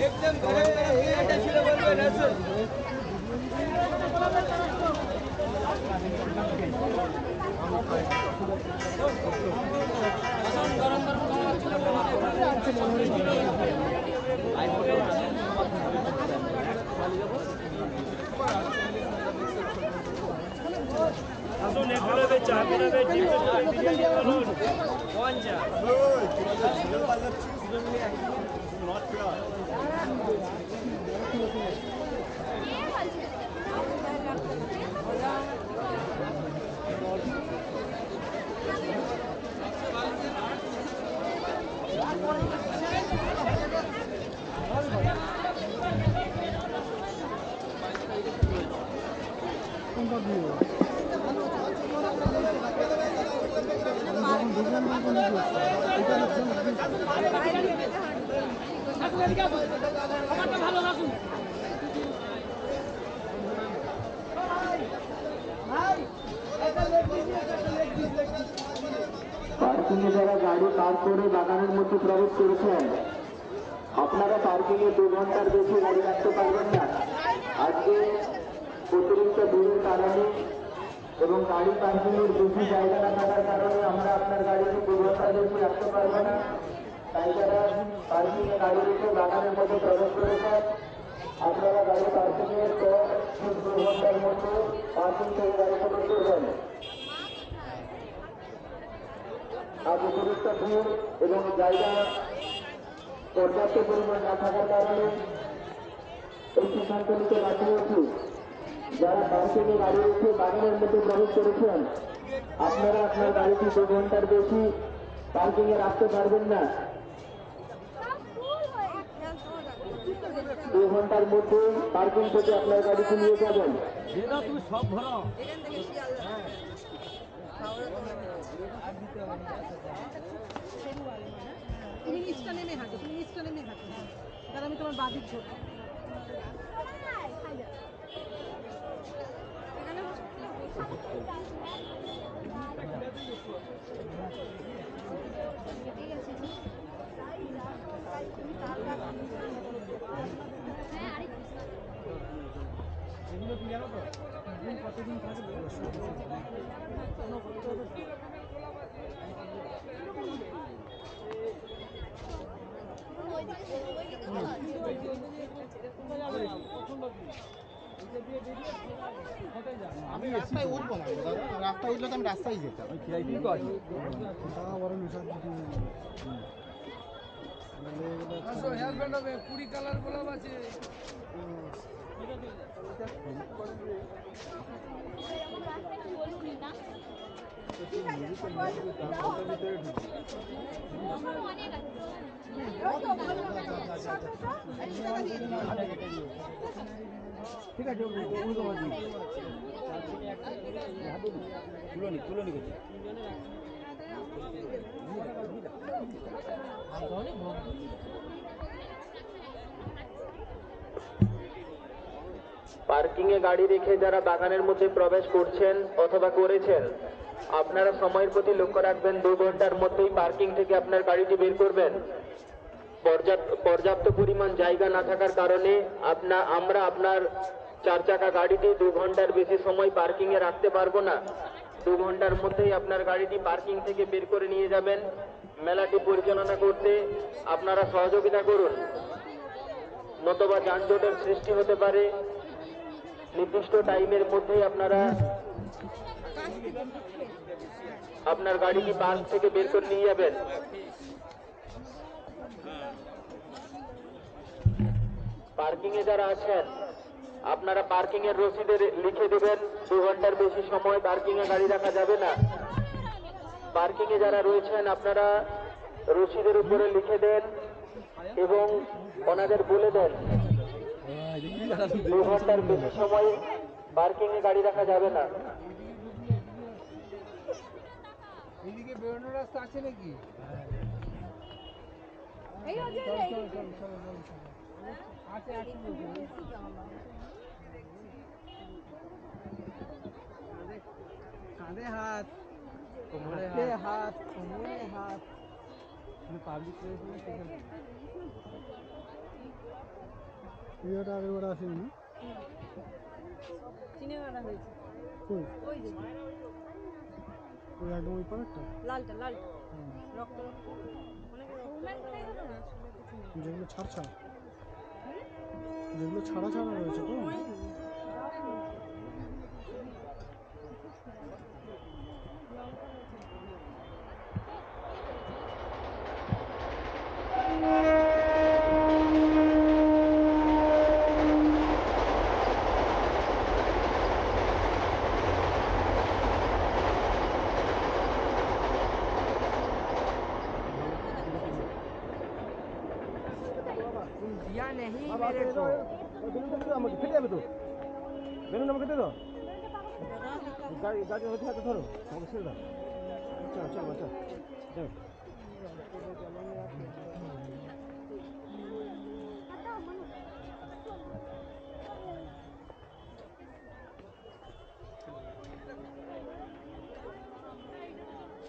एकदम আসুন এখানে চা কিনাবে বিরিয়ানি বলুন পঞ্চা পার্কিংয়ে যারা গাড়ি পার্ক করে বাগানের মধ্যে প্রবেশ করেছেন, আপনারা পার্কিংয়ে 2 ঘন্টার বেশি গাড়ি রাখতে পারবেন না। আজকে অতিরিক্ত ভিড়ের কারণে এবং গাড়ি পার্কিংয়ের বেশি জায়গা না থাকার কারণে আমরা আপনার গাড়িকে 2 ঘন্টার বেশি রাখতে পারবো না। তাই যারা পার্কিংয়ে গাড়ি রেখে বাগানের মধ্যে প্রবেশ করেছেন, আপনারা গাড়ি পার্কিংয়ের পর 2 ঘন্টার মধ্যে পার্কিং থেকে গাড়ি প্রবেশ করবেন। আজ অতিরিক্ত ভিড় এবং জায়গা পর্যাপ্ত পরিমাণ না থাকার কারণে এই সিদ্ধান্ত নিতে বাধ্য হয়েছি। যারা পার্কিংয়ে গাড়ি রেখে বাগানের মধ্যে প্রবেশ করেছেন, আপনারা আপনার গাড়িটি 2 ঘন্টার বেশি পার্কিংয়ে রাখতে পারবেন না। 2 ঘন্টার মধ্যে পার্কিং থেকে আপনার গাড়িটি নিয়ে যাবেন। তুমি নিচটা নেমে হাঁটো, তাহলে আমি তোমার বাদিক ছোট কতদিন থাকবে আমি রাস্তায় উঠবো না দাদা, রাস্তায় উঠলে তো আমি রাস্তায় যেতাম। হেলমেট হবে 20 কালার গোলাপ আছে। ঠিক আছে, তুলনি করছি। পার্কিংয়ে গাড়ি রেখে যারা বাগানের মধ্যে প্রবেশ করছেন অথবা করেছেন, আপনারা সময়ের প্রতি লক্ষ্য রাখবেন। 2 ঘন্টার মধ্যেই পার্কিং থেকে আপনার গাড়িটি বের করবেন। পর্যাপ্ত পরিমাণ জায়গা না থাকার কারণে আমরা আপনার 4 চাকা গাড়িটি 2 ঘন্টার বেশি সময় পার্কিংয়ে রাখতে পারবো না। 2 ঘন্টার মধ্যেই আপনার গাড়িটি পার্কিং থেকে বের করে নিয়ে যাবেন। মেলাটি পরিচালনা করতে আপনারা সহযোগিতা করুন, নতুবা যানজটের সৃষ্টি হতে পারে। নির্দিষ্ট টাইমের মধ্যেই আপনারা আপনার গাড়িটি পার্ক থেকে বের করে নিয়ে যাবেন। পার্কিংয়ে যারা আছেন, আপনারা পার্কিং এর রসিদে লিখে দেবেন 2 ঘন্টার বেশি সময় পার্কিংয়ে গাড়ি রাখা যাবে না। পার্কিংয়ে যারা রয়েছেন, আপনারা রসিদের উপরে লিখে দেন এবং ওনাদের বলে দেন 2 ঘন্টার বেশি সময় পার্কিংয়ে গাড়ি রাখা যাবে না। এদিকে বেরোনোর রাস্তা আছে নাকি? এই হচ্ছে কাঁধে হাত, কোমরে হাত, কোমরে হাত, পাবলিক প্লেস না সেখানে। ভিডিওটা আগের বার আসেনি না? চিনে মারা হয়েছে কই? ওই যে ওই একদম ওই পারেরটা? লালটা রক্ত রক্ত অনেক যেগুলো ছাড় ছাড়া, যেগুলো ছাড়া ছাড়া রয়েছে তো। दिया नहीं मेरे को। আমাকে ফেটে যাবে তো, বেলুন আমাকে দে দাও। গাড়ি গাড়ি হতে হাতে ধরো, আমাকে ছেড়ে দাও। চল চল চল যাও।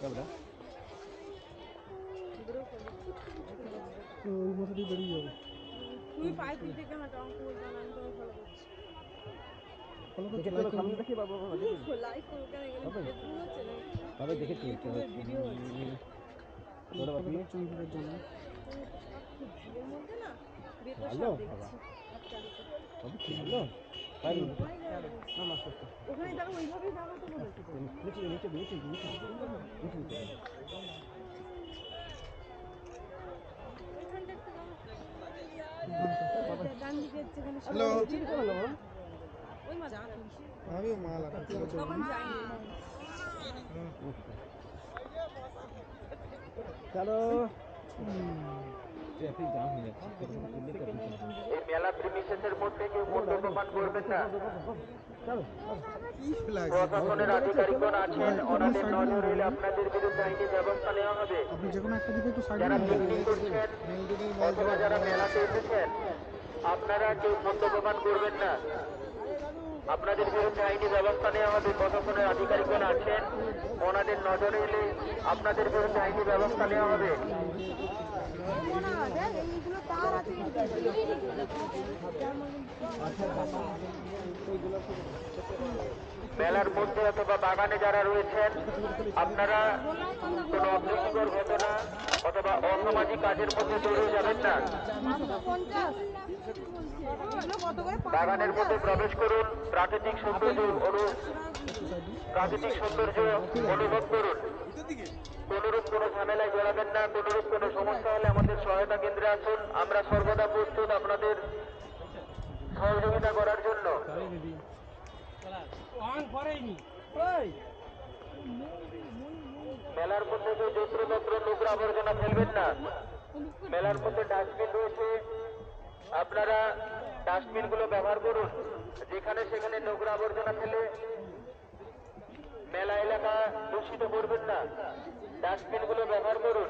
যাবো ওই মাথা দিয়ে বেরিয়ে যাবে। তুমি পায়ে তুই থেকে হাঁটো আমাকে বলবে না আমি তোমাকে ফলো করছি ফলো করছি, লাইক সামনে দেখি বাবা বাবা লাইক করো কেন এখানে ফেসবুক হচ্ছে না বাবা দেখেছি ভিডিও হচ্ছে বড় বাপি চ্যানেলের জন্য ভিড়ের মধ্যে না বেতো ভালো সব দেখছি বাবু কি ভালো পারি না মাস্টার ওখানে দেখো ওইভাবেই দাঁড়াতে বলেছে নিচে নিচে নিচে নিচে নিচে ওইখানটা একটু ডান দিকে হচ্ছে এখানে হ্যালো, ওই মা যা আমিও মাল আর তখন যাইনি চলো ট্রাফিক জ্যাম হয়ে যাচ্ছে এই মেলা প্রিমিসেসের মধ্যে কেউ মদ্যপান করবেন না। চলো প্রশাসনের আধিকারিকগণ আছেন, ওনাদের নজর এলে আপনাদের বিরুদ্ধে আইনি ব্যবস্থা নেওয়া হবে। আপনি যে কোনো একটা দিকে একটু সাইড যারা পিকনিক করছেন অথবা যারা মেলাতে এসেছেন, আপনারা কেউ মদ্যপান করবেন না। আপনাদের বিরুদ্ধে আইনি ব্যবস্থা নেওয়া হবে। প্রশাসনের আধিকারিকগণ আছেন, ওনাদের নজরে এলে আপনাদের বিরুদ্ধে আইনি ব্যবস্থা নেওয়া হবে। এইগুলো তার আছে মেলার মধ্যে অথবা বাগানে যারা রয়েছেন, আপনারা কোনো অপ্রীতিকর ঘটনা অথবা অসামাজিক কাজের মধ্যে জড়িয়ে যাবেন না। বাগানের মধ্যে প্রবেশ করুন, প্রাকৃতিক সৌন্দর্য অনুভব করুন। কোনরূপ কোনো ঝামেলায় জড়াবেন না। কোনরূপ কোনো সমস্যা হলে আমাদের সহায়তা কেন্দ্রে আসুন, আমরা সর্বদা প্রস্তুত আপনাদের সহযোগিতা করার জন্য। মেলার মধ্যে কেউ যত্রতত্র নোংরা আবর্জনা ফেলবেন না। মেলার মধ্যে ডাস্টবিন রয়েছে, আপনারা ডাস্টবিন গুলো ব্যবহার করুন। যেখানে সেখানে নোংরা আবর্জনা ফেলে মেলা এলাকা দূষিত করবেন না। ডাস্টবিন গুলো ব্যবহার করুন।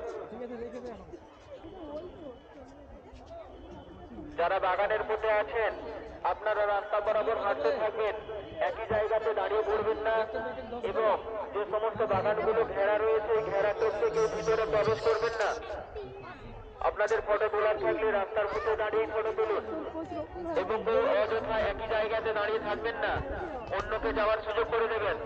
যারা বাগানের মধ্যে আছেন, আপনারা রাস্তা বরাবর হাঁটতে থাকবেন, একই জায়গাতে দাঁড়িয়ে পড়বেন না। এবং যে সমস্ত বাগানগুলো ঘেরা রয়েছে, ঘেরা করতে কেউ ভিতরে প্রবেশ করবেন না। আপনাদের ফটো তোলার থাকলে রাস্তার মধ্যে দাঁড়িয়ে ফটো তুলুন এবং কেউ অযথা একই জায়গাতে দাঁড়িয়ে থাকবেন না, অন্যকে যাওয়ার সুযোগ করে দেবেন।